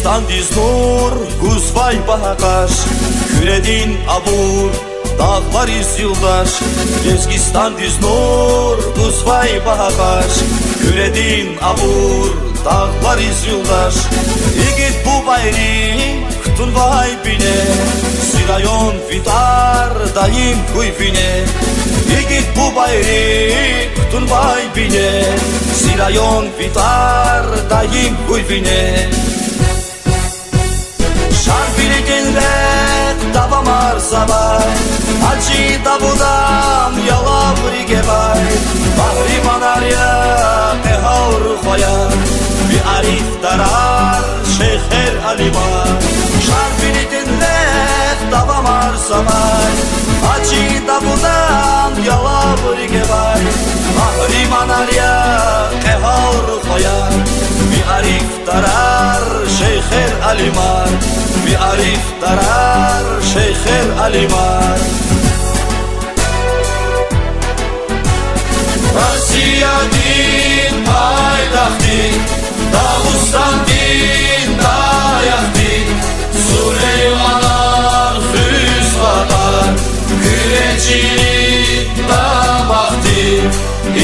Özbekistan diznur, Kuzvay Bahakaş, Küredin abur, dağlar iz yıldaş. Özbekistan diznur, Kuzvay Bahakaş, Küredin abur, dağlar iz yıldaş. İgit bu bayri, kutun vay bine, Sirayon fitar, daim kuyfine. İgit bu bayri, kutun vay bine, Sirayon fitar, daim kuyfine. Şarfilikinle davam arsabay, Hacı Davudam yalav rigevay. Bahri manarya ehavr khoyar, Bi arif darar Şeyher Alimar. Şarfilikinle davam arsabay, Hacı Davudam yalav rigevay. Bahri manarya ehavr khoyar, Bi arif darar Şeyher Alimar. Bi arif darar Şeyher Alimar. Rossiya din paytaxti, Dağıstan din dayaqti. Süleymanar füzqadar, Küreçilik damaqti.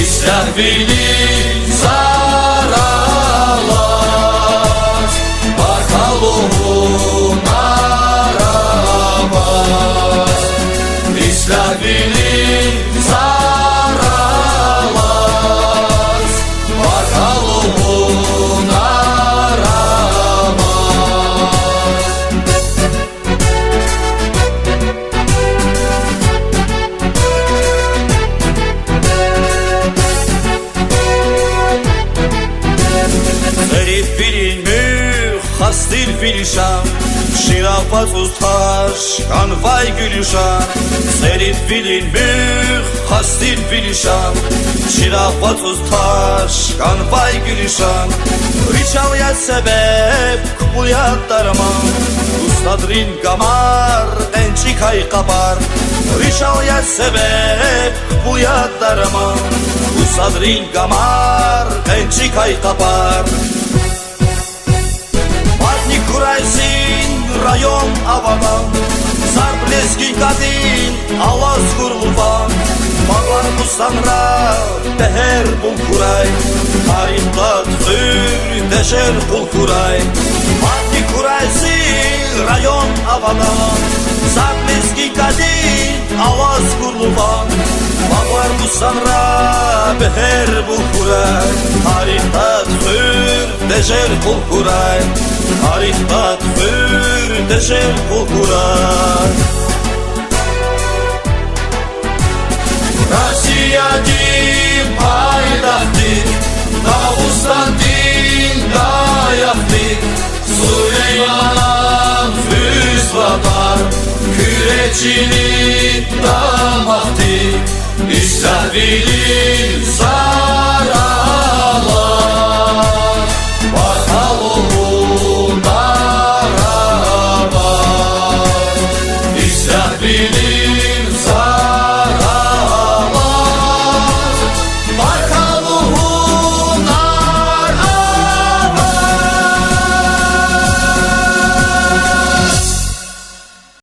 İstəhvili zaralar, Barkalovun arabas. İstəhvili zaralar, Barkalovun arabas. Herif bilinmüş, hastil filşan, Şirafat ustaş, kanvay gülüşan. Serif bilinmüş, hastil filşan, Şirafat ustaş, kanvay gülüşan. Riçalya sebep, kupulya darman, Ustadrin gamar, ençi kay kapar. Riçalya sebep, kupulya darman, Ustadrin gamar, ençi kay kapar. Matni kuraysin rayon avadan, Zarbleski kadin alaz kurulvan. Bağlar mustanra beher bul kuray, Tarihta tüzür deşer bul kuray. Matni kuraysin rayon avadan, Zarbleski kadin alaz kurulvan. Bağlar mustanra beher bul kuray, Tarihta tüzür deşer bul kuray. Tarihta tüzür deşer bul kuray. Rossiya din paytaxti, Dağıstan din dayaqti. Süleymanar füzqadar, Küreçilik damaqti. İstəhvili